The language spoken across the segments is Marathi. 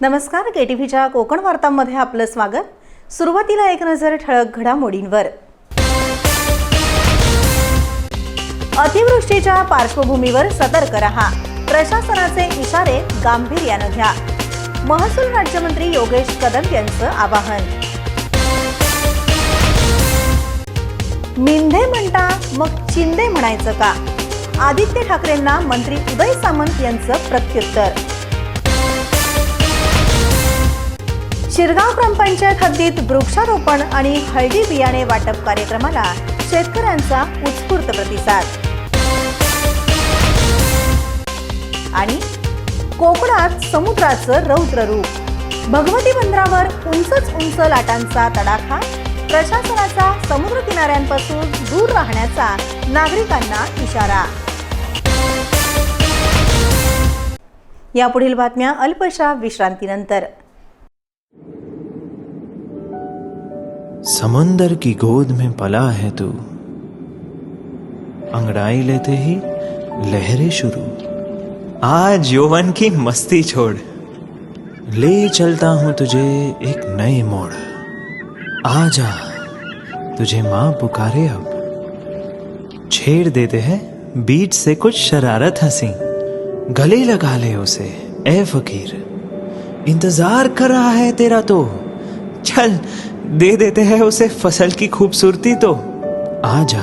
नमस्कार, केटीव्हीच्या कोकण वार्तांमध्ये आपलं स्वागत। सुरुवातीला एक नजर ठळक घडामोडींवर। अतिवृष्टीच्या पार्श्वभूमीवर सतर्क रहा, प्रशासनाचे इशारे गांभीर्याने घ्या। महसूल राज्यमंत्री योगेश कदम यांचं आवाहन। मिंधे म्हणता मग चिंदे म्हणायचं का? आदित्य ठाकरेंना मंत्री उदय सामंत यांचं प्रत्युत्तर। शिरगाव ग्रामपंचायत हद्दीत वृक्षारोपण आणि हळदी बियाणे वाटप कार्यक्रमाला शेतकऱ्यांचा उत्स्फूर्त प्रतिसाद। आणि कोकणात समुद्राचं रौद्र रूप, भगवती बंदरावर उंच लाटांचा तडाखा। प्रशासनाचा समुद्र किनाऱ्यांपासून दूर राहण्याचा नागरिकांना इशारा। यापुढील बातम्या अल्पशा विश्रांतीनंतर। समुंदर की गोद में पला है तू, अंगड़ाई लेते ही लहरें शुरू। आज यौवन की मस्ती छोड़, ले चलता हूं तुझे एक नए मोड़। आजा तुझे माँ पुकारे अब, छेड़ देते हैं बीच से कुछ शरारत हंसी। गले लगा ले उसे ए फकीर, इंतजार कर रहा है तेरा तो। चल दे देते हैं उसे फसल की खूबसूरती तो। आजा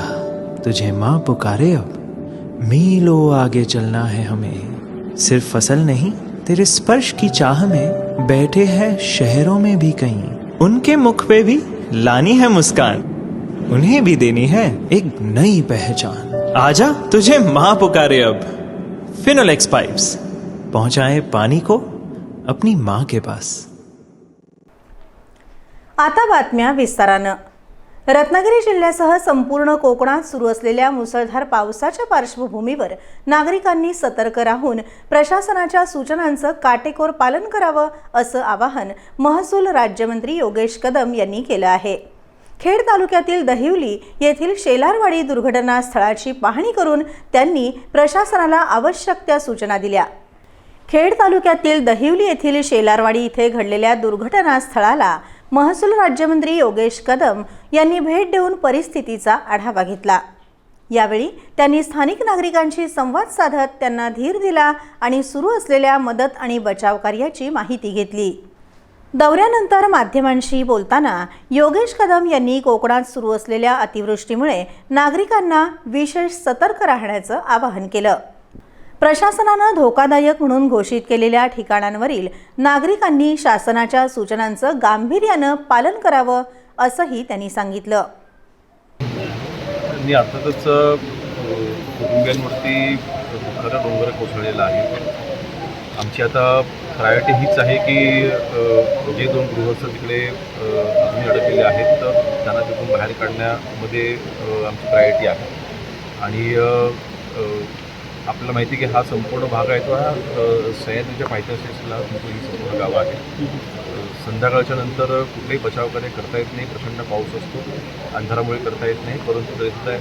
तुझे माँ पुकारे अब, मीलों आगे चलना है हमें। सिर्फ फसल नहीं, तेरे स्पर्श की चाह में बैठे हैं शहरों में भी कहीं। उनके मुख पे भी लानी है मुस्कान, उन्हें भी देनी है एक नई पहचान। आजा तुझे माँ पुकारे अब। फिनोलेक्स पाइप्स पहुंचाए पानी को अपनी माँ के पास। आता बातम्या विस्तारानं। रत्नागिरी जिल्ह्यासह संपूर्ण कोकणात सुरू असलेल्या मुसळधार पावसाच्या पार्श्वभूमीवर नागरिकांनी सतर्क राहून प्रशासनाच्या सूचनांचं काटेकोर पालन करावं, असं आवाहन महसूल राज्यमंत्री योगेश कदम यांनी केलं आहे। खेड तालुक्यातील दहिवली येथील शेलारवाडी दुर्घटना स्थळाची पाहणी करून त्यांनी प्रशासनाला आवश्यक त्या सूचना दिल्या। खेड तालुक्यातील दहिवली येथील शेलारवाडी इथे घडलेल्या दुर्घटना स्थळाला महसूल राज्यमंत्री योगेश कदम यांनी भेट देऊन परिस्थितीचा आढावा घेतला। यावेळी त्यांनी स्थानिक नागरिकांशी संवाद साधत त्यांना धीर दिला आणि सुरू असलेल्या मदत आणि बचाव कार्याची माहिती घेतली। दौऱ्यानंतर माध्यमांशी बोलताना योगेश कदम यांनी कोकणात सुरू असलेल्या अतिवृष्टीमुळे नागरिकांना विशेष सतर्क राहण्याचं आवाहन केलं। प्रशासनानं धोकादायक म्हणून घोषित केलेल्या ठिकाणांवरील नागरिकांनी शासनाच्या सूचनांचं गांभीर्यानं पालन करावं, असंही त्यांनी सांगितलं। अर्थातच कुटुंबियांवरती दुःखाचा डोंगर कोसळलेला आहे। आमची आता प्रायोरिटी हीच आहे की जे दोन गृहस्थ तिकडे अजून अडकलेले आहेत तर त्यांना तिथून बाहेर काढण्यामध्ये आमची प्रायोरिटी आहे। आणि आपल्याला माहिती की हा संपूर्ण भाग आहे तो हा सह्याद्रीच्या पायथ्याशीला ही संपूर्ण गावं आहे। संध्याकाळच्या नंतर कुठलेही बचाव कार्य करता येत नाही, प्रचंड पाऊस असतो, अंधारामुळे करता येत नाही। परंतु तरीसुद्धा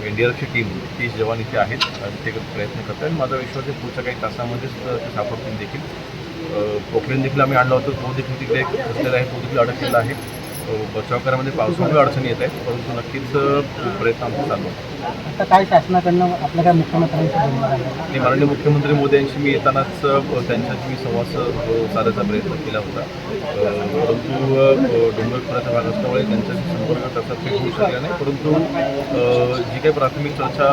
एनडीआरएफची टीम 30 जवान इथे आहेत आणि ते प्रयत्न करत आहेत। माझा विश्वास आहे पुढच्या काही तासामध्येच ते सापडतील देखील। पोखरेन देखील आम्ही आणला होता, तो देखील तिकडे खचलेला आहे, तो देखील अडकलेला आहे। बचाव कार्यामध्ये पावसामुळे अडचणी येत आहेत, परंतु नक्कीच प्रयत्न आमचा चालू आहे। आता काय शासनाकडनं आपल्या काय मुख्यमंत्र्यांशी माननीय मुख्यमंत्री मोदयांशी मी येतानाच त्यांच्याशी मी संवाद साधायचा प्रयत्न केला होता, परंतु डोंगरखोऱ्याचा भाग असल्यामुळे त्यांच्याशी संपर्क तसा काही होऊ शकला नाही। परंतु जी काही प्राथमिक चर्चा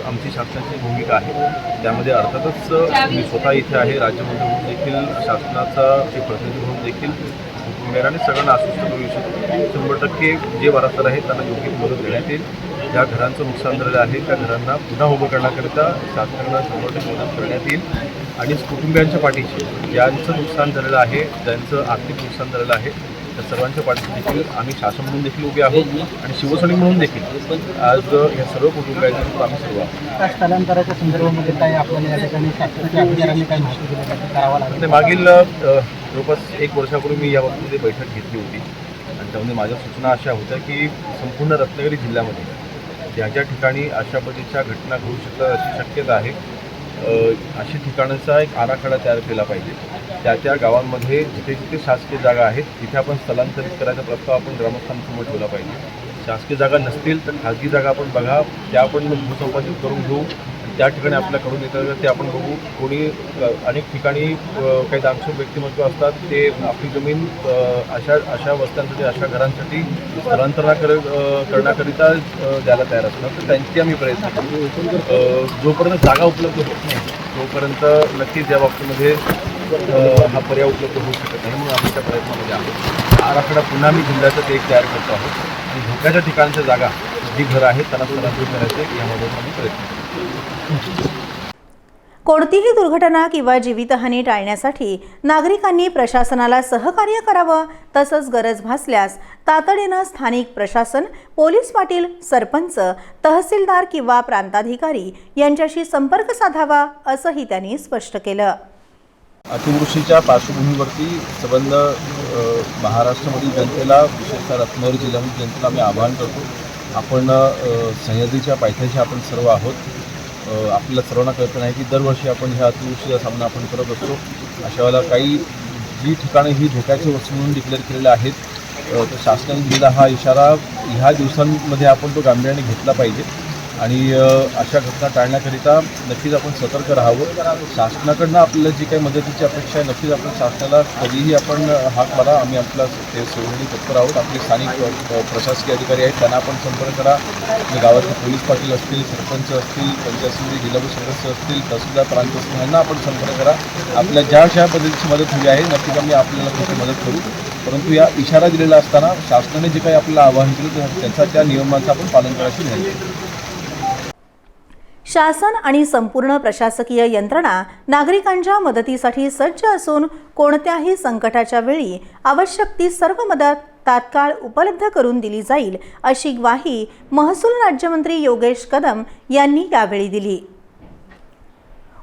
आमची शासनाची भूमिका आहे त्यामध्ये अर्थातच मी स्वतः इथे आहे, राज्यमंत्री म्हणून देखील शासनाचा एक प्रतिनिधी म्हणून देखील कुटुंबियांनी सगळ्यांना आश्वस्त करू इच्छितो 100% जे वारसदार आहेत त्यांना योग्य मदत देण्यात येईल। ज्या घरांचं नुकसान झालेलं आहे त्या घरांना पुन्हा उभं करण्याकरिता शासनाला 100% मदत करण्यात येईल। आणि कुटुंबियांच्या पाठीशी ज्यांचं नुकसान झालेलं आहे, ज्यांचं आर्थिक नुकसान झालेलं आहे त्या सर्वांच्या पाठीशी देखील आम्ही शासन म्हणून देखील उभे आहोत आणि शिवसैनिक म्हणून देखील आज या सर्व कुटुंबियांच्या आम्ही सर्व आहोत। स्थलांतराच्या संदर्भामध्ये काय आपल्याला या ठिकाणी शासनाच्या अधिकाऱ्यांनी काय माहिती दिली करावं लागेल? मागील जवळपास 1 वर्षापूर्वी मी या बाबतीमध्ये बैठक घेतली होती आणि त्यामध्ये माझ्या सूचना अशा होत्या की संपूर्ण रत्नागिरी जिल्ह्यामध्ये ज्या ज्या ठिकाणी अशा पद्धतीच्या घटना घडू शकतात अशी शक्यता आहे अशी ठिकाणाचा एक आराखडा तयार केला पाहिजे. त्या गावांमध्ये जिथे जिथे शासकीय जागा आहेत तिथे आपण स्थलांतरित करायचा प्रस्ताव आपण ग्रामस्थांसमोर ठेवला पाहिजे. शासकीय जागा नसतील तर खाजगी जागा आपण बघा, त्या आपण भूसंपादित करून घेऊ. त्या ठिकाणी आपल्याकडून येतं ते आपण बघू. कोणी अनेक ठिकाणी काही दानशूर व्यक्तिमत्व असतात, ते आपली जमीन अशा वस्त्यांसाठी, अशा घरांसाठी करण्याकरिता द्यायला तयार असतात. तर त्यांचे आम्ही प्रयत्न करू. जोपर्यंत जागा उपलब्ध होत नाही तोपर्यंत नक्कीच या बाबतीमध्ये हा पर्याय उपलब्ध होऊ शकत नाही. म्हणून आम्ही त्या प्रयत्नामध्ये आहोत. आराखडा पुन्हा मी जिल्ह्याचं ते एक तयार करतो आहोत आणि धोक्याच्या ठिकाणच्या जागा जी घरं आहेत त्यांना स्थलांतरित करायचे यामध्ये आम्ही प्रयत्न करू. कोणतीही दुर्घटना किंवा जीवितहानी टाळण्यासाठी नागरिकांनी प्रशासनाला सहकार्य करावं. तसंच गरज भासल्यास तातडीनं स्थानिक प्रशासन, पोलीस पाटील, सरपंच, तहसीलदार किंवा प्रांताधिकारी यांच्याशी संपर्क साधावा, असंही त्यांनी स्पष्ट केलं. अतिवृष्टीच्या पार्श्वभूमीवरती संबंध महाराष्ट्रामधील जनतेला, विशेषतः रत्नागिरी जिल्ह्यामधील जनतेला आम्ही आवाहन करतो. आपण सह्याद्रीच्या पायथ्याशी आपण सर्व आहोत. आपल्याला सर्वांना कळतं नाही की दरवर्षी आपण ह्या अतिवृष्टीचा सामना आपण करत असतो. अशा वेळेला काही जी ठिकाणे ही धोक्याची वस्तू म्हणून डिक्लेअर केलेल्या आहेत, तर शासनाने दिलेला हा इशारा ह्या दिवसांमध्ये आपण तो गांभीर्याने घेतला पाहिजे आणि अशा घटना टाळण्याकरिता नक्कीच आपण सतर्क राहावं. शासनाकडनं आपल्याला जी काही मदतीची अपेक्षा आहे नक्कीच आपण शासनाला कधीही आपण हाक मारा. आम्ही आपला ते सेवेसाठी तत्पर आहोत. आपले स्थानिक प्रशासकीय अधिकारी आहेत त्यांना आपण संपर्क करा. गावातले पोलीस पाटील असतील, सरपंच असतील, पंचायत समिती जिल्हा सदस्य असतील, तहसीलदार, प्रांत असतील, यांना आपण संपर्क करा. आपल्या ज्या पद्धतीची मदत हवी आहे नक्कीच आम्ही आपल्याला त्याची मदत करू. परंतु या इशारा दिलेला असताना शासनाने जे काही आपल्याला आवाहन केलं त्यांचा त्या नियमांचं आपण पालन करायची विनंती आहे. शासन आणि संपूर्ण प्रशासकीय यंत्रणा नागरिकांच्या मदतीसाठी सज्ज असून कोणत्याही संकटाच्या वेळी आवश्यक ती सर्व मदत तात्काळ उपलब्ध करून दिली जाईल, अशी ग्वाही महसूल राज्यमंत्री योगेश कदम यांनी यावेळी दिली.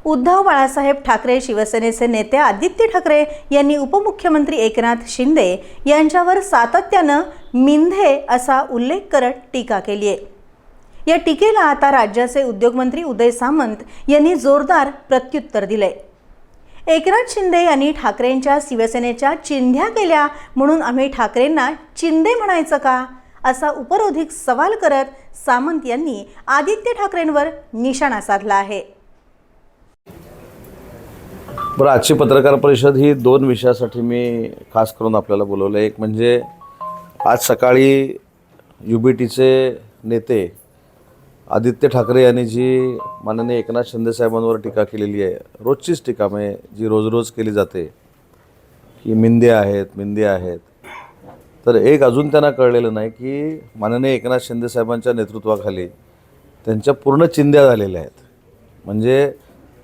उद्धव बाळासाहेब ठाकरे, शिवसेनेचे नेते आदित्य ठाकरे यांनी उपमुख्यमंत्री एकनाथ शिंदे यांच्यावर सातत्यानं मिंधे असा उल्लेख करत टीका केली आहे. या टीकेला आता राज्याचे उद्योगमंत्री उदय सामंत यांनी जोरदार प्रत्युत्तर दिले. एकनाथ शिंदे यांनी ठाकरेंच्या शिवसेनेच्या चिंध्या केल्या म्हणून आम्ही ठाकरेंना चिंदे म्हणायचं का, असा उपरोधिक सवाल करत सामंत यांनी आदित्य ठाकरेंवर निशाणा साधला आहे. बरं, आजची पत्रकार परिषद ही 2 विषयासाठी मी खास करून आपल्याला बोलवलं. एक म्हणजे आज सकाळी UBTचे नेते आदित्य ठाकरे यांनी जी माननीय एकनाथ शिंदे साहेबांवर टीका केलेली आहे, रोजचीच टीका म्हणजे जी रोज केली जाते की मिंदे आहेत. तर एक अजून त्यांना कळलेलं नाही की माननीय एकनाथ शिंदे साहेबांच्या नेतृत्वाखाली त्यांच्या पूर्ण चिंध्या झालेल्या आहेत. म्हणजे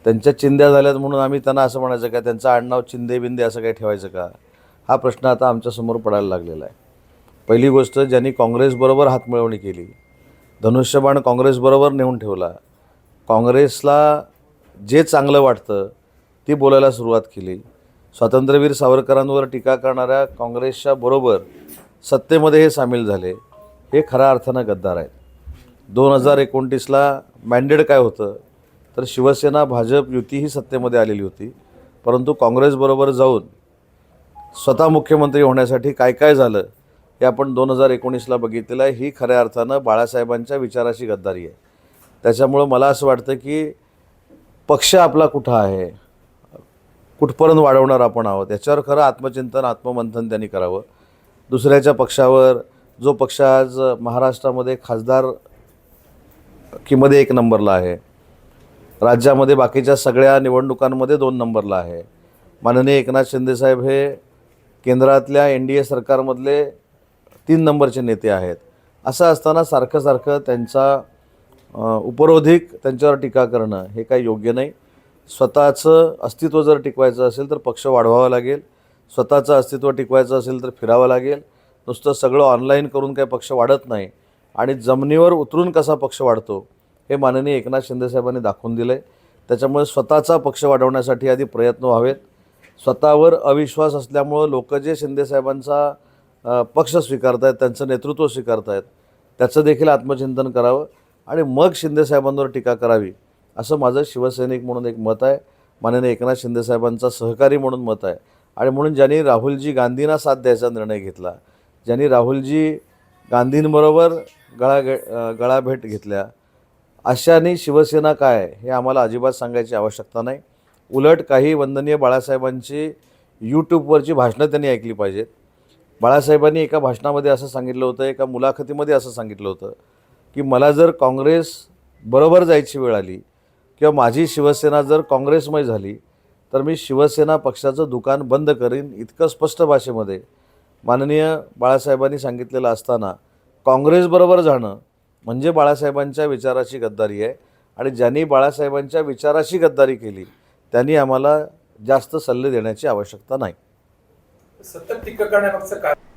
त्यांच्या चिंध्या झाल्यात म्हणून आम्ही त्यांना असं म्हणायचं का, त्यांचं आडनाव चिंदे बिंदे असं काही ठेवायचं का, हा प्रश्न आता आमच्यासमोर पडायला लागलेला आहे. पहिली गोष्ट, ज्यांनी काँग्रेसबरोबर हातमिळवणी केली, धनुष्यबाण काँग्रेसबरोबर नेऊन ठेवला, काँग्रेसला जे चांगलं वाटतं ती बोलायला सुरुवात केली, स्वातंत्र्यवीर सावरकरांवर टीका करणाऱ्या काँग्रेसच्या बरोबर सत्तेमध्ये हे सामील झाले, हे खऱ्या अर्थानं गद्दार आहेत. 2029ला मॅन्डेट काय होतं तर शिवसेना भाजप युती ही सत्तेमध्ये आलेली होती, परंतु काँग्रेसबरोबर जाऊन स्वतः मुख्यमंत्री होण्यासाठी काय काय झालं हे आपण 2019ला बघितलेलं आहे. ही खऱ्या अर्थानं बाळासाहेबांच्या विचाराशी गद्दारी आहे. त्याच्यामुळं मला असं वाटतं की पक्ष आपला कुठं आहे, कुठपर्यंत वाढवणार आपण आहोत, याच्यावर खरं आत्मचिंतन, आत्ममंथन त्यांनी करावं. दुसऱ्याच्या पक्षावर, जो पक्ष आज महाराष्ट्रामध्ये खासदारकीमध्ये 1 नंबरला आहे, राज्यामध्ये बाकीच्या सगळ्या निवडणुकांमध्ये 2 नंबरला आहे, माननीय एकनाथ शिंदेसाहेब हे केंद्रातल्या NDA सरकारमधले 3 नंबरचे नेते आहेत. असं असताना सारखं त्यांचा उपरोधिक त्यांच्यावर टीका करणं हे काही योग्य नाही. स्वतःचं अस्तित्व जर टिकवायचं असेल तर पक्ष वाढवावा लागेल, स्वतःचं अस्तित्व टिकवायचं असेल तर फिरावं लागेल. नुसतं सगळं ऑनलाईन करून काही पक्ष वाढत नाही आणि जमिनीवर उतरून कसा पक्ष वाढतो हे माननीय एकनाथ शिंदेसाहेबांनी दाखवून दिलं आहे. त्याच्यामुळे स्वतःचा पक्ष वाढवण्यासाठी आधी प्रयत्न व्हावेत. स्वतःवर अविश्वास असल्यामुळं लोक जे शिंदेसाहेबांचा पक्ष स्वीकारत आहेत, त्यांचं नेतृत्व स्वीकारत आहेत, त्याचं देखील आत्मचिंतन करावं आणि मग शिंदेसाहेबांवर टीका करावी, असं माझं शिवसैनिक म्हणून एक मत आहे, माननीय एकनाथ शिंदेसाहेबांचा सहकारी म्हणून मत आहे. आणि म्हणून ज्यांनी राहुलजी गांधींना साथ द्यायचा निर्णय घेतला, ज्यांनी राहुलजी गांधींबरोबर गळाभेट घेतल्या, अशाने शिवसेना काय आहे हे आम्हाला अजिबात सांगायची आवश्यकता नाही. उलट काही वंदनीय बाळासाहेबांची यूट्यूबवरची भाषणं त्यांनी ऐकली पाहिजेत. बाळासाहेबांनी एका भाषणामध्ये असं सांगितलं होतं, एका मुलाखतीमध्ये असं सांगितलं होतं की मला जर काँग्रेस बरोबर जायची वेळ आली किंवा माझी शिवसेना जर काँग्रेसमय झाली तर मी शिवसेना पक्षाचं दुकान बंद करीन. इतकं स्पष्ट भाषेमध्ये माननीय बाळासाहेबांनी सांगितलेलं असताना काँग्रेसबरोबर जाणं म्हणजे बाळासाहेबांच्या विचाराची गद्दारी आहे. आणि ज्यांनी बाळासाहेबांच्या विचाराशी गद्दारी केली त्यांनी आम्हाला जास्त सल्ले देण्याची आवश्यकता नाही. सतत टीका करण्यामागचं कारण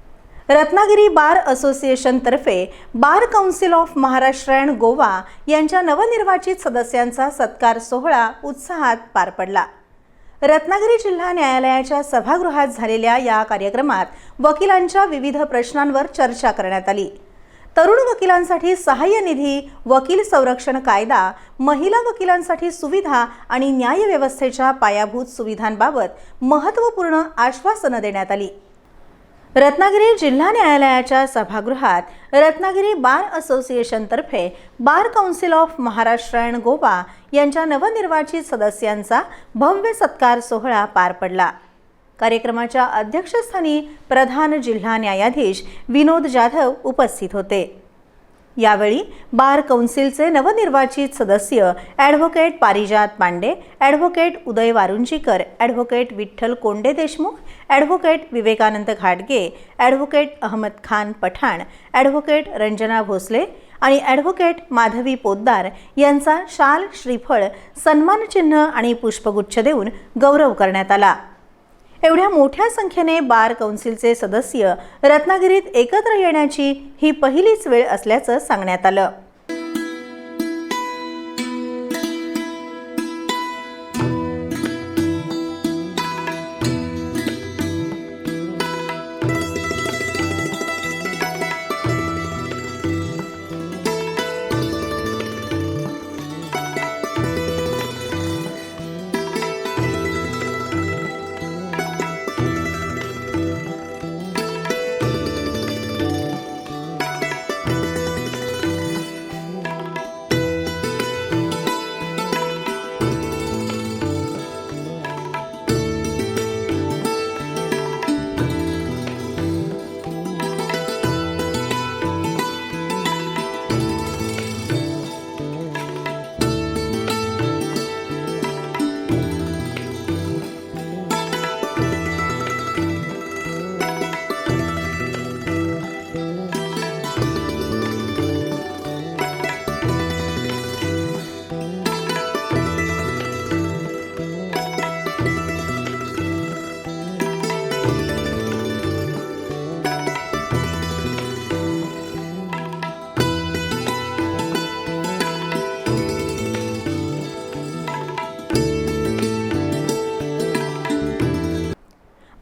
रत्नागिरी बार असोसिएशनतर्फे bar council of Maharashtra and Goa यांच्या नवनिर्वाचित सदस्यांचा सत्कार सोहळा उत्साहात पार पडला. रत्नागिरी जिल्हा न्यायालयाच्या सभागृहात झालेल्या या कार्यक्रमात वकिलांच्या विविध प्रश्नांवर चर्चा करण्यात आली. तरुण वकिलांसाठी सहाय्य निधी, वकील संरक्षण कायदा, महिला वकिलांसाठी सुविधा आणि न्यायव्यवस्थेच्या पायाभूत सुविधांबाबत महत्त्वपूर्ण आश्वासनं देण्यात आली. रत्नागिरी जिल्हा न्यायालयाच्या सभागृहात रत्नागिरी बार असोसिएशनतर्फे bar council of Maharashtra and Goa यांच्या नवनिर्वाचित सदस्यांचा भव्य सत्कार सोहळा पार पडला. कार्यक्रमाच्या अध्यक्षस्थानी प्रधान जिल्हा न्यायाधीश विनोद जाधव उपस्थित होते. यावेळी बार काउन्सिलचे नवनिर्वाचित सदस्य advocate Parijat Pande, advocate Uday Warunjikar, advocate Vitthal Konde Deshmukh, advocate Vivekanand घाटगे, ॲडव्होकेट अहमद खान पठाण, ॲडव्होकेट रंजना भोसले आणि ॲडव्होकेट माधवी पोद्दार यांचा शाल, श्रीफळ, सन्मानचिन्ह आणि पुष्पगुच्छ देऊन गौरव करण्यात आला. एवढ्या मोठ्या संख्येने बार काउन्सिलचे सदस्य रत्नागिरीत एकत्र येण्याची ही पहिलीच वेळ असल्याचं सांगण्यात आलं.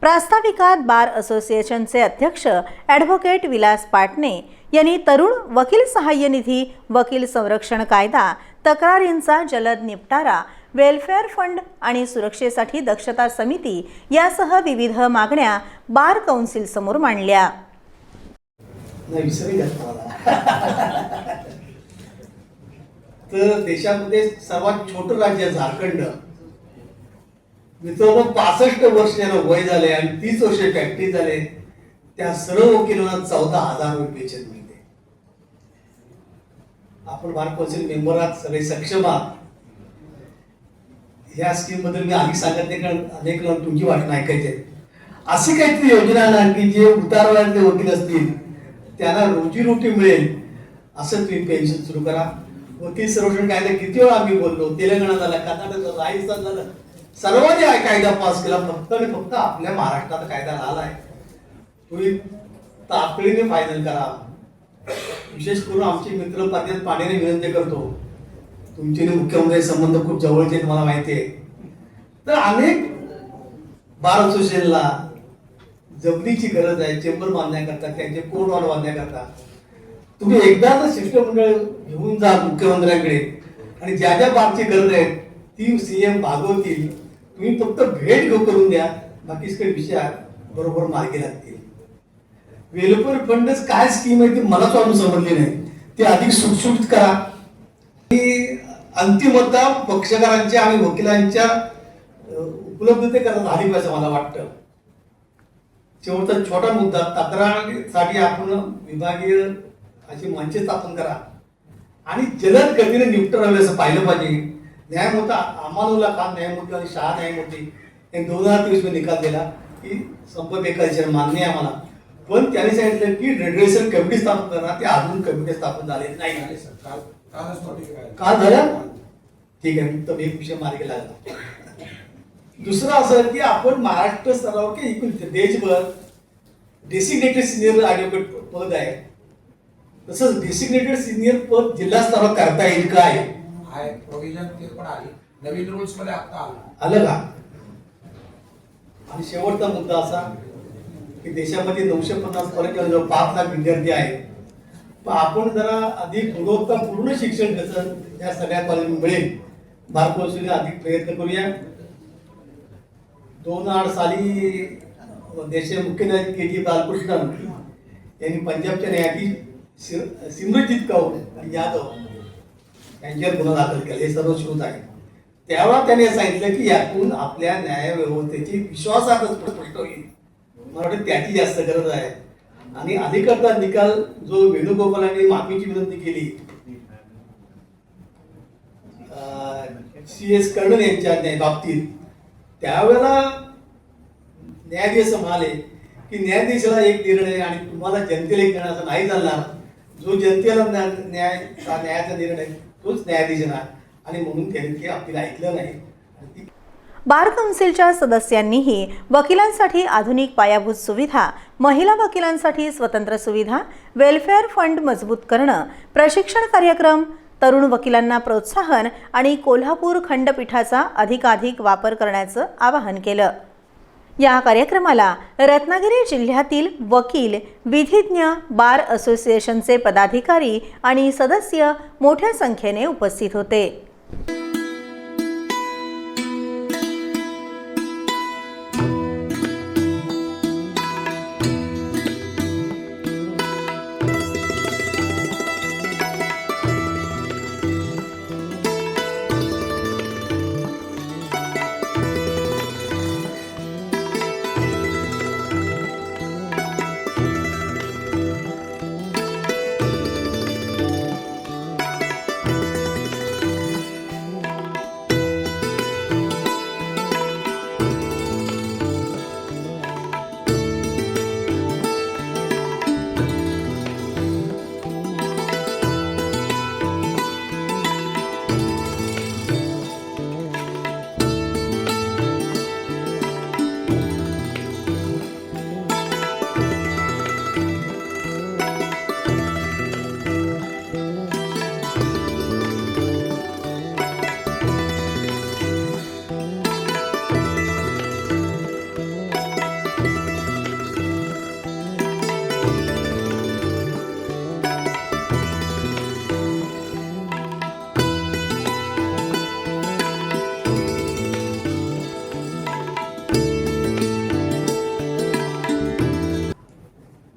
प्रास्ताविकात बार असोसिएशनचे अध्यक्ष ॲडव्होकेट विलास पाटणे यांनी तरुण वकील सहाय्य निधी, वकील संरक्षण कायदा, तक्रारींचा जलद निपटारा, वेलफेअर फंड आणि सुरक्षेसाठी दक्षता समिती यासह विविध मागण्या बार काउन्सिल समोर मांडल्या. तर देशामध्ये सर्वात छोटं राज्य झारखंड, मित्रांनो 65 वर्ष त्यांना वय झाले आणि 30 वर्ष फॅक्टरी झाले. त्या सर्व वकिलांना 14,000 रुपये पेन्शन मिळते. आपण बार काउन्सिल मेंबर आहात, सगळे सक्षम आहात. ह्या स्कीम बद्दल मी आधी सांगत नाही कारण अनेक लोक तुमची भाषण ऐकायचे. अशी काहीतरी योजना आणा की जे उतारवयातले वकील असतील त्यांना रोजीरोटी मिळेल असं तुम्ही पेन्शन सुरू करा. वकील संरक्षण कायदा किती वेळा आम्ही बोललो, तेलंगणा झाला, कर्नाटक झालं, राजस्थान झालं, सर्वांनी हा कायदा पास केला. फक्त आणि फक्त आपल्या महाराष्ट्रात कायदा आलाय. तुम्ही तातडीने फायनल करा. विशेष करून आमचे मित्र पाटील पाण्याने विनंती करतो, तुमचे मुख्यमंत्री संबंध खूप जवळचे आहेत मला माहिती आहे. तर अनेक बार असोसिएशनला जमिनीची गरज आहे, चेंबर बांधण्याकरता, त्यांचे कोर्ट बांधण्याकरता. तुम्ही एकदा तर शिष्टमंडळ घेऊन जा मुख्यमंत्र्यांकडे आणि ज्या ज्या बाबची गरज आहे ती CM भागवतील. तुम्ही फक्त भेट करून द्या, बाकी काही विषय बरोबर मार्गी लागतील. वेलफेअर फंडच काय स्कीम आहे ती मला तो अजून समजली नाही. ते अधिक सुटसुटीत करा. आणि अंतिमतः पक्षकारांच्या आणि वकिलांच्या उपलब्धतेकरता झाली पाहिजे मला वाटतं. शेवटचा छोटा मुद्दा, तक्रारीसाठी आपण विभागीय अशी मंच स्थापन करा आणि जलद गतीने निपटावे असं पाहिलं पाहिजे. न्यायमूर्ती अमानुल्ला खान न्यायमूर्ती आणि शाह न्यायमूर्ती यांनी 2023 मध्ये निकाल दिला की संप बेकायदेशीर मान्य आहे आम्हाला, पण त्यांनी सांगितलं की रेड्रेशन कमिटी स्थापन करणार. ते अजून कमिटी स्थापन झाले नाही. का झालं? ठीक आहे, तर एक विषय मार्गी लागला. दुसरं असं की आपण महाराष्ट्र स्तरावर की एकूण देशभर डेसिग्नेटेड सिनियर ॲडव्होकेट पद आहे, तसंच डेसिग्नेटेड सिनियर पद जिल्हा स्तरावर करता येईल काय? आहे प्रोव्हिजन ते पण आली, नवीन रूल्स मध्ये आता आलं का? आणि शेवटचा मुद्दा असा की देशामध्ये 950 पर्यंत जवळ 5 लाख विद्यार्थी आहेत. पण आपण जरा अधिक गुणवत्तापूर्ण शिक्षण कसं या सगळ्या कॉलेज मिळेल भारतवर्षाने अधिक प्रयत्न करूया. 2008 साली देशाचे मुख्य न्यायाधीश KG बालकृष्णन यांनी पंजाबच्या न्यायाधीश सिमरनजीत कौर यादव यांच्यावर गुन्हा दाखल केला. हे सर्व श्रोत आहे. तेव्हा त्यांनी सांगितलं की यातून आपल्या न्याय व्यवस्थेची विश्वासार्हता स्पष्ट होईल. मला वाटतं त्याची जास्त गरज आहे. आणि अधिकरता निकाल जो वेणुगोपालांनी माफीची विनंती केली CS कर्णन यांच्या बाबतीत, त्यावेळेला न्यायाधीश असं म्हणाले की न्यायाधीशाला एक निर्णय आणि तुम्हाला जनतेला एक निर्णय असं नाही चालणार. जो जनतेला न्यायाचा निर्णय तोच न्यायाधीश आहे. आणि म्हणून त्यांनी ते आपल्याला ऐकलं नाही. बार कौन्सिलच्या सदस्यांनीही वकिलांसाठी आधुनिक पायाभूत सुविधा, महिला वकिलांसाठी स्वतंत्र सुविधा, वेलफेअर फंड मजबूत करणं, प्रशिक्षण कार्यक्रम, तरुण वकिलांना प्रोत्साहन आणि कोल्हापूर खंडपीठाचा अधिकाधिक वापर करण्याचं आवाहन केलं. या कार्यक्रमाला रत्नागिरी जिल्ह्यातील वकील, विधिज्ञ, बार असोसिएशनचे पदाधिकारी आणि सदस्य मोठ्या संख्येने उपस्थित होते.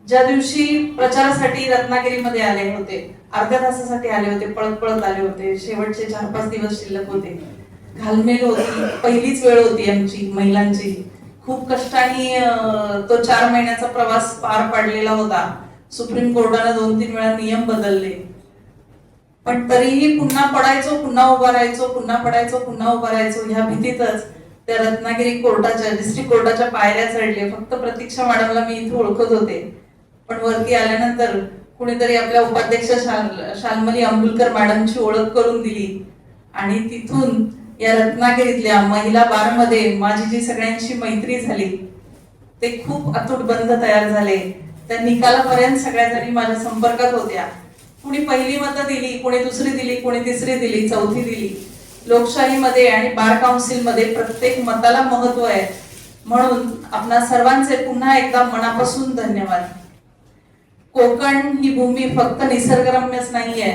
ज्या दिवशी प्रचारासाठी रत्नागिरीमध्ये आले होते, अर्ध्या तासासाठी आले होते, पळत पळत आले होते, शेवटचे 4-5 दिवस शिल्लक होते, घालमेल होती, पहिलीच वेळ होती आमची महिलांची. खूप कष्टाने तो 4 महिन्याचा प्रवास पार पाडलेला होता. सुप्रीम कोर्टाने 2-3 वेळा नियम बदलले, पण तरीही पुन्हा पडायचो, पुन्हा उभा राहायचो, पुन्हा पडायचो, पुन्हा उभा राहायचो. ह्या भीतीतच त्या रत्नागिरी कोर्टाच्या, डिस्ट्रिक्ट कोर्टाच्या पायऱ्या चढले. फक्त प्रतीक्षा मॅडमला मी इथे ओळखत होते, पण वरती आल्यानंतर कुणीतरी आपल्या उपाध्यक्ष शाल्मली अंबुलकर मॅडमची ओळख करून दिली. आणि तिथून या रत्नागिरीतल्या महिला बारमध्ये माझी जी सगळ्यांची मैत्री झाली, ते खूप अतूट बंध तयार झाले. त्या निकालापर्यंत सगळ्या जणी माझ्या संपर्कात होत्या. कुणी पहिली मतं दिली, कुणी दुसरी दिली, कुणी तिसरी दिली, चौथी दिली. लोकशाहीमध्ये आणि बार काउन्सिलमध्ये प्रत्येक मताला महत्व आहे. म्हणून आपणा सर्वांचे पुन्हा एकदा मनापासून धन्यवाद. कोकण ही भूमी फक्त निसर्गरम्यच नाहीये,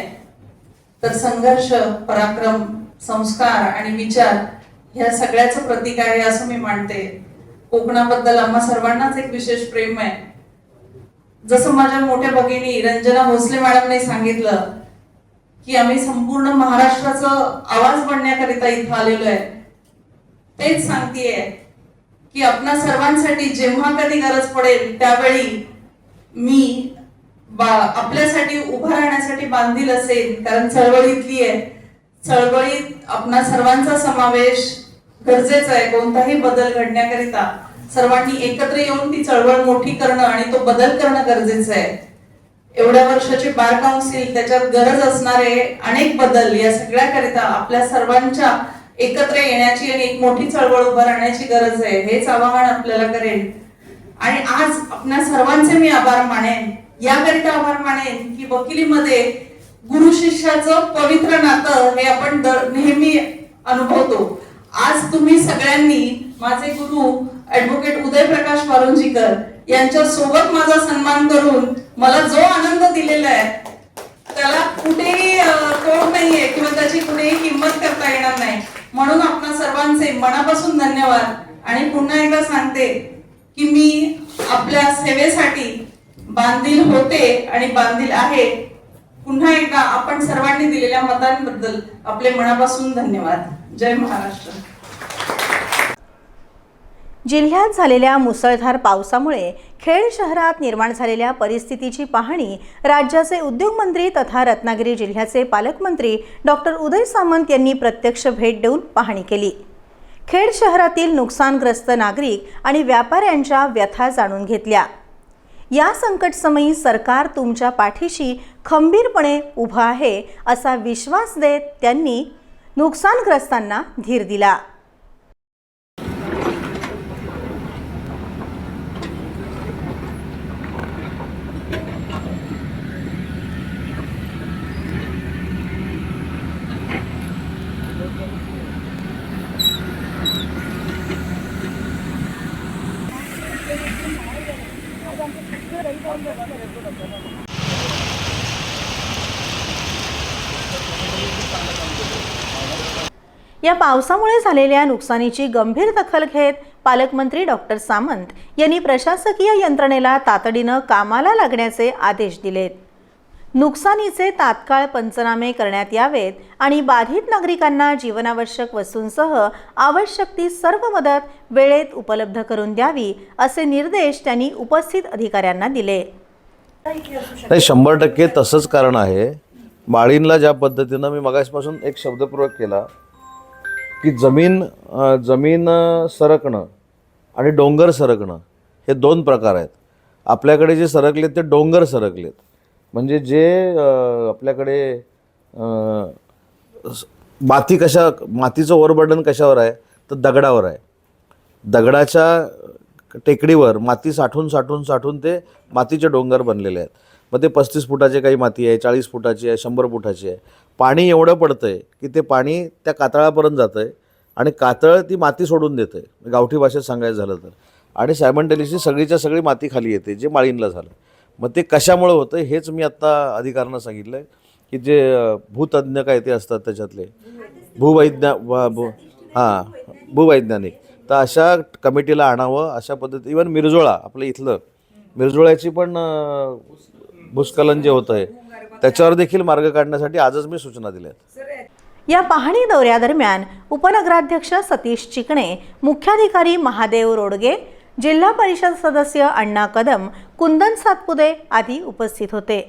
तर संघर्ष, पराक्रम, संस्कार आणि विचार ह्या सगळ्याचं प्रतीक आहे असं मी मानते. कोकणाबद्दल आम्हा सर्वांनाच एक विशेष प्रेम आहे. जसं माझ्या मोठ्या भगिनी रंजना भोसले मॅडमने सांगितलं की आम्ही संपूर्ण महाराष्ट्राचा आवाज बनण्याकरिता इथं आलेलो आहे. तेच सांगतेय की आपणा सर्वांसाठी जेव्हा कधी गरज पडेल त्यावेळी मी आपल्यासाठी उभं राहण्यासाठी बांधील असेल. कारण चळवळीतली आहे. चळवळीत आपणा सर्वांचा समावेश गरजेचा आहे. कोणताही बदल घडण्याकरिता सर्वांनी एकत्र येऊन ती चळवळ मोठी करणं आणि तो बदल करणं गरजेचं आहे. एवढ्या वर्षाचे बार काउन्सिल, त्याच्यात गरज असणारे अनेक बदल, या सगळ्याकरिता आपल्या सर्वांच्या एकत्र येण्याची आणि एक मोठी चळवळ उभं राहण्याची गरज आहे. हेच आवाहन आपल्याला करेन. आणि आज आपल्या सर्वांचे मी आभार मानेन. याकरिता आभार मानेन की वकिलीमध्ये गुरु शिष्याचं पवित्र नातं हे आपण नेहमी अनुभवतो. आज तुम्ही सगळ्यांनी माझे गुरु ऍडव्होकेट उदय प्रकाश वारुंजीकर यांच्या सोबत माझा सन्मान करून मला जो आनंद दिलेला आहे त्याला कुठेही तोड नाहीये किंवा त्याची कुठेही किंमत करता येणार नाही. म्हणून आपणा सर्वांचे मनापासून धन्यवाद. आणि पुन्हा एकदा सांगते की मी आपल्या सेवेसाठी बांधील होते आणि बांधील आहे. पुन्हा एकदा आपण सर्वांनी दिलेल्या मतांबद्दल आपले मनापासून धन्यवाद. जय महाराष्ट्र. जिल्ह्यात झालेल्या मुसळधार पावसामुळे खेड शहरात निर्माण झालेल्या परिस्थितीची पाहणी राज्याचे उद्योगमंत्री तथा रत्नागिरी जिल्ह्याचे पालकमंत्री डॉक्टर उदय सामंत यांनी प्रत्यक्ष भेट देऊन पाहणी केली. खेड शहरातील नुकसानग्रस्त नागरिक आणि व्यापाऱ्यांच्या व्यथा जाणून घेतल्या. या संकटसमयी सरकार तुमच्या पाठीशी खंबीरपणे उभं आहे असा विश्वास देत त्यांनी नुकसानग्रस्तांना धीर दिला. या पावसामुळे झालेल्या नुकसानीची गंभीर दखल घेत पालकमंत्री डॉक्टर सामंत यांनी प्रशासकीय यंत्रणेला तातडीनं कामाला लागण्याचे आदेश दिलेत. नुकसानीचे तात्काळ पंचनामे करण्यात यावेत आणि बाधित नागरिकांना जीवनावश्यक वस्तूंसह आवश्यक ती सर्व मदत वेळेत उपलब्ध करून द्यावी असे निर्देश त्यांनी उपस्थित अधिकाऱ्यांना दिले. नाही, 100% तसंच कारण आहे. माळीणला ज्या पद्धतीनं मी मगासपासून एक शब्दप्रयोग केला की जमीन सरकणं आणि डोंगर सरकणं हे 2 प्रकार आहेत. आपल्याकडे जे सरकलेत ते डोंगर सरकलेत. म्हणजे जे आपल्याकडे मातीचं ओव्हरबर्डन कशावर आहे तर दगडावर आहे. दगडाच्या टेकडीवर माती साठून ते मातीचे डोंगर बनलेले आहेत. मग ते 35 फुटाचे काही माती आहे, 40 फुटाची आहे, 100 फुटाची आहे. पाणी एवढं पडतं आहे की ते पाणी त्या कातळापर्यंत जातं आहे आणि कातळ ती माती सोडून देतं आहे, गावठी भाषेत सांगायचं झालं तर. आणि सायमल्टेनियसली सगळीच्या सगळी माती खाली येते, जे माळीणला झालं. मग ते कशामुळं होतं हेच मी आत्ता अधिकाऱ्यांना सांगितलं आहे की जे भूतज्ञ काय ते असतात त्याच्यातले भूवैज्ञानिक तर अशा कमिटीला आणावं. अशा पद्धती इवन मिरजोळा आपलं इथलं मिरजोळ्याची पण भूस्खलन जे होतं आहे त्याच्यावर देखील मार्ग काढण्यासाठी आजच मी सूचना दिल्या आहेत. या पाहणी दौऱ्यादरम्यान उपनगराध्यक्ष सतीश चिकणे, मुख्याधिकारी महादेव रोडगे, जिल्हा परिषद सदस्य अण्णा कदम, कुंदन सातपुते आदी उपस्थित होते.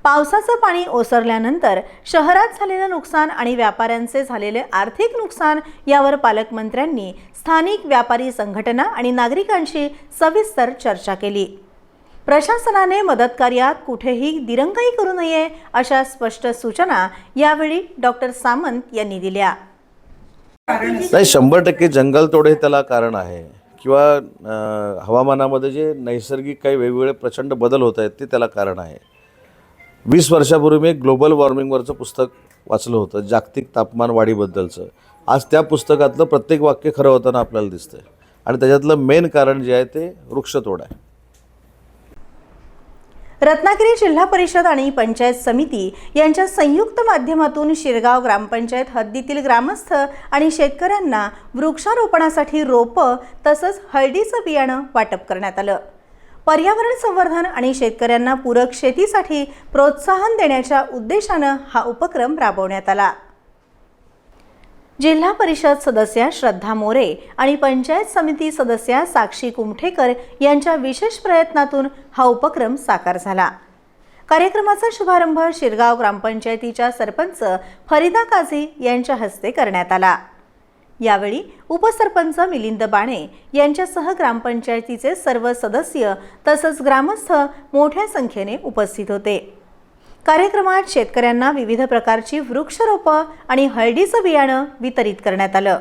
पावसाचं पाणी ओसरल्यानंतर शहरात झालेलं नुकसान आणि व्यापाऱ्यांचे झालेले आर्थिक नुकसान यावर पालकमंत्र्यांनी स्थानिक व्यापारी संघटना आणि नागरिकांशी सविस्तर चर्चा केली. प्रशासनाने मदत कार्यात कुठेही दिरंगाई करू नये अशा स्पष्ट सूचना यावेळी डॉक्टर सामंत यांनी दिल्या. नाही, 100% जंगलतोड हे त्याला कारण आहे किंवा हवामानामध्ये जे नैसर्गिक काही वेगवेगळे प्रचंड बदल होत आहेत ते त्याला कारण आहे. 20 वर्षापूर्वी मी ग्लोबल वॉर्मिंगवरचं पुस्तक वाचलं होतं, जागतिक तापमान वाढीबद्दलचं. आज त्या पुस्तकातलं प्रत्येक वाक्य खरं होताना आपल्याला दिसतंय आणि त्याच्यातलं मेन कारण जे आहे ते वृक्षतोड आहे. रत्नागिरी जिल्हा परिषद आणि पंचायत समिती यांच्या संयुक्त माध्यमातून शिरगाव ग्रामपंचायत हद्दीतील ग्रामस्थ आणि शेतकऱ्यांना वृक्षारोपणासाठी रोपं तसंच हळदीचं बियाणं वाटप करण्यात आलं. पर्यावरण संवर्धन आणि शेतकऱ्यांना पूरक शेतीसाठी प्रोत्साहन देण्याच्या उद्देशानं हा उपक्रम राबवण्यात आला. जिल्हा परिषद सदस्या श्रद्धा मोरे आणि पंचायत समिती सदस्या साक्षी कुमठेकर यांच्या विशेष प्रयत्नातून हा उपक्रम साकार झाला. कार्यक्रमाचा शुभारंभ शिरगाव ग्रामपंचायतीच्या सरपंच फरीदा काझी यांच्या हस्ते करण्यात आला. यावेळी उपसरपंच मिलिंद बाणे यांच्यासह ग्रामपंचायतीचे सर्व सदस्य तसंच ग्रामस्थ मोठ्या संख्येने उपस्थित होते. कार्यक्रमात शेतकऱ्यांना विविध प्रकारची वृक्षरोपं आणि हळदीचं बियाणं वितरित करण्यात आलं.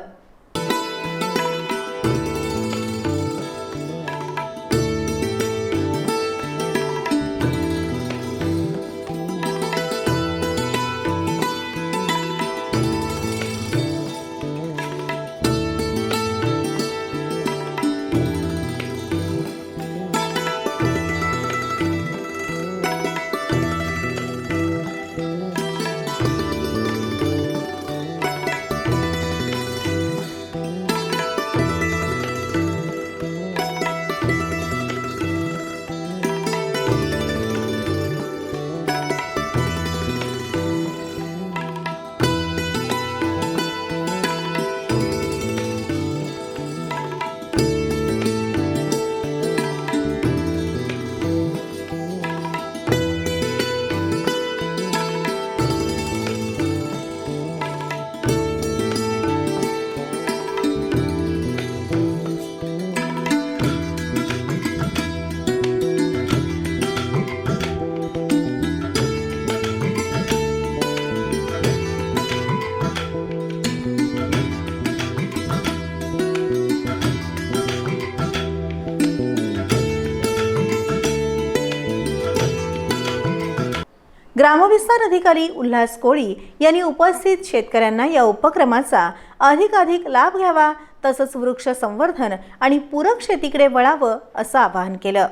ग्रामविस्तार अधिकारी उल्हास कोळी यांनी उपस्थित शेतकऱ्यांना या उपक्रमाचा अधिकाधिक लाभ घ्यावा तसंच वृक्ष संवर्धन आणि पूरक शेतीकडे वळावं असं आवाहन केलं.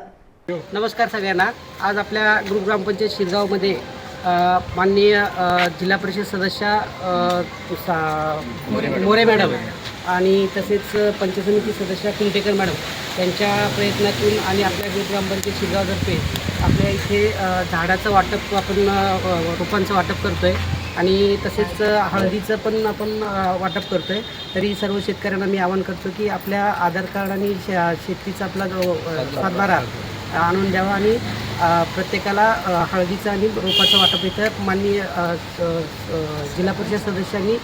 नमस्कार सगळ्यांना. आज आपल्या ग्रुप ग्रामपंचायत शिरगावमध्ये माननीय जिल्हा परिषद सदस्या मोरे मॅडम आणि तसेच पंचायत समिती सदस्या कुमठेकर मॅडम यांच्या प्रयत्नातून आणि आपल्या ग्रुप ग्रामपंचायत शिरगावतर्फे आपल्या इथे झाडाचं वाटप आपण रोपांचं वाटप करतो आहे आणि तसेच हळदीचं पण आपण वाटप करतो आहे. तरी सर्व शेतकऱ्यांना मी आवाहन करतो की आपल्या आधार कार्ड आणि शेतीचा आपला जो सातबारा आणून द्यावा आणि प्रत्येकाला हळदीचं आणि रोपाचं वाटप इथं माननीय जिल्हा परिषद सदस्यांनी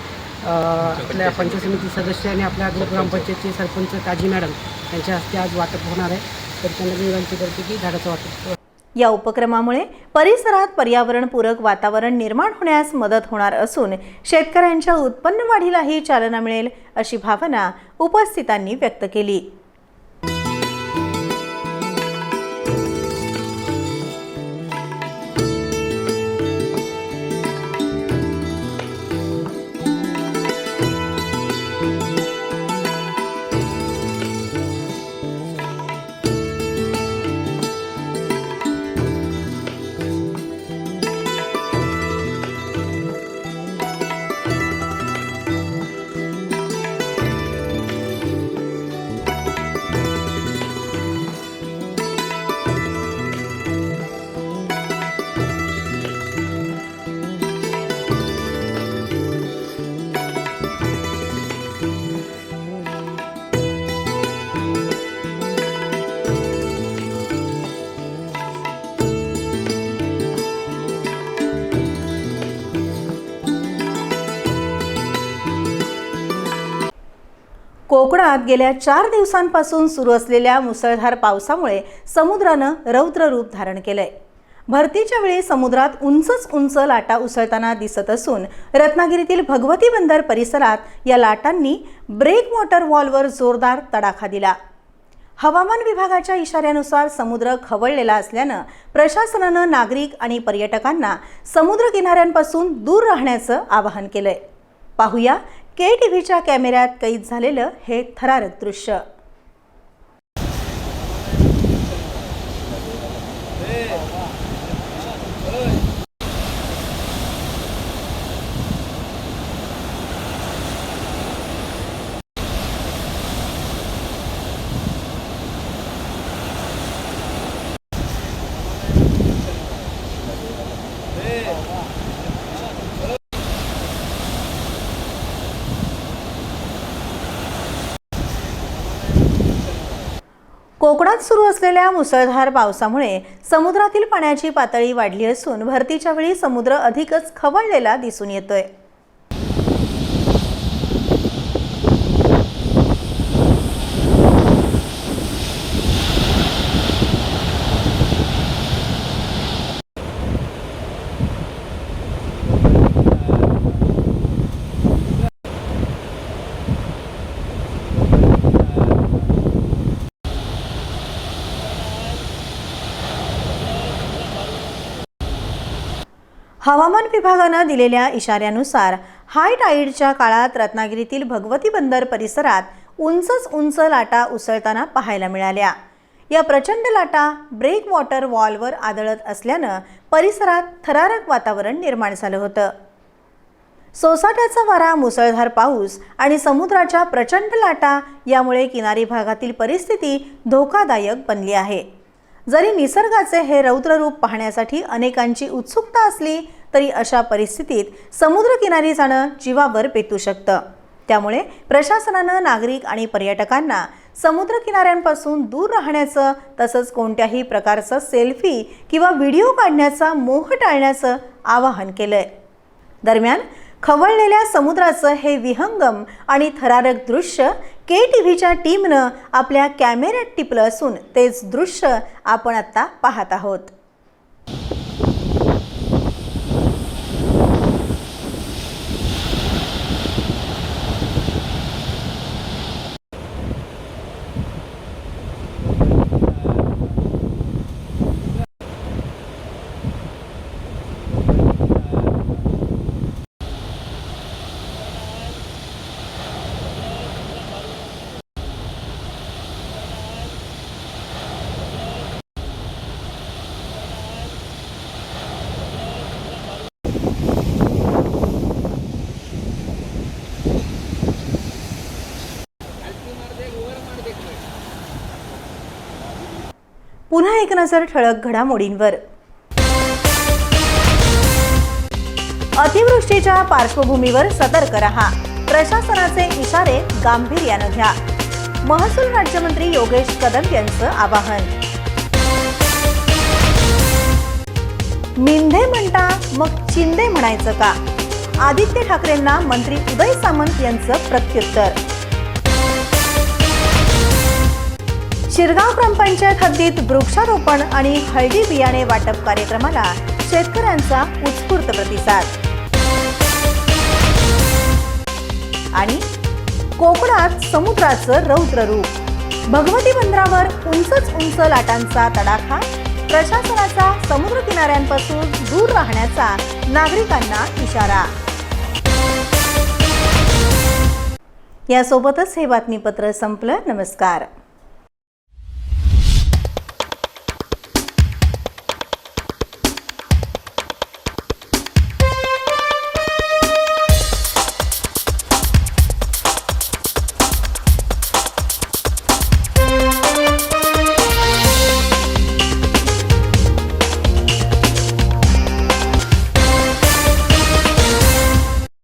आपल्या पंचायत समिती सदस्य आणि आपल्या ग्रामपंचायतचे सरपंच काजी मॅडम यांच्या हस्ते आज वाटप होणार आहे. तर त्यांना मी विनंती करतो की झाडाचं वाटप. या उपक्रमामुळे परिसरात पर्यावरणपूरक वातावरण निर्माण होण्यास मदत होणार असून शेतकऱ्यांच्या उत्पन्न वाढीलाही चालना मिळेल अशी भावना उपस्थितांनी व्यक्त केली. कोकणात गेल्या 4 दिवसांपासून सुरू असलेल्या मुसळधार पावसामुळे समुद्रानं रौद्र रूप धारण केलंय. भरतीच्या वेळी समुद्रात उंच लाटा उसळताना दिसत असून रत्नागिरीतील भगवती बंदर परिसरात या लाटांनी ब्रेक वॉटर वॉलवर जोरदार तडाखा दिला. हवामान विभागाच्या इशाऱ्यानुसार समुद्र खवळलेला असल्यानं प्रशासनानं नागरिक आणि पर्यटकांना समुद्र किनाऱ्यांपासून दूर राहण्याचं आवाहन केलंय. पाहूया KTVच्या कॅमेऱ्यात कैद झालेलं हे थरारक दृश्य. कोकणात सुरू असलेल्या मुसळधार पावसामुळे समुद्रातील पाण्याची पातळी वाढली असून भरतीच्या वेळी समुद्र अधिकच खवळलेला दिसून येतोय. हवामान विभागानं दिलेल्या इशाऱ्यानुसार हाय टाईडच्या काळात रत्नागिरीतील भगवती बंदर परिसरात उंच लाटा उसळताना पाहायला मिळाल्या. या प्रचंड लाटा ब्रेक वॉटर वॉलवर आदळत असल्यानं परिसरात थरारक वातावरण निर्माण झालं होतं. सोसाट्याचा वारा, मुसळधार पाऊस आणि समुद्राच्या प्रचंड लाटा यामुळे किनारी भागातील परिस्थिती धोकादायक बनली आहे. जरी निसर्गाचे हे रौद्र रूप पाहण्यासाठी अनेकांची उत्सुकता असली तरी अशा परिस्थितीत समुद्रकिनारी जाणं जीवावर बेतू शकतं. त्यामुळे प्रशासनानं नागरिक आणि पर्यटकांना समुद्रकिनाऱ्यांपासून दूर राहण्याचं तसंच कोणत्याही प्रकारचं सेल्फी किंवा व्हिडिओ काढण्याचा मोह टाळण्याचं आवाहन केलंय. दरम्यान खवळलेल्या समुद्राचं हे विहंगम आणि थरारक दृश्य KTVच्या टीमनं आपल्या कॅमेऱ्यात टिपलं असून तेच दृश्य आपण आता पाहत आहोत. पुन्हा एक नजर ठळक घडामोडींवर. अतिवृष्टीच्या पार्श्वभूमीवर सतर्क रहा. प्रशासनाचे इशारे गांभीर्यानं घ्या. महसूल राज्यमंत्री योगेश कदम यांचं आवाहन. मिंधे म्हणता मग चिंदे म्हणायचं का? आदित्य ठाकरेंना मंत्री उदय सामंत यांचं प्रत्युत्तर. शिरगाव ग्रामपंचायत हद्दीत वृक्षारोपण आणि हळदी बियाणे वाटप कार्यक्रमाला शेतकऱ्यांचा उत्स्फूर्त प्रतिसाद. आणि कोकणात समुद्राचं रौद्र रूप. भगवती बंदरावर उंच लाटांचा तडाखा. प्रशासनाचा समुद्र किनाऱ्यांपासून दूर राहण्याचा नागरिकांना इशारा. यासोबतच हे बातमीपत्र संपलं. नमस्कार.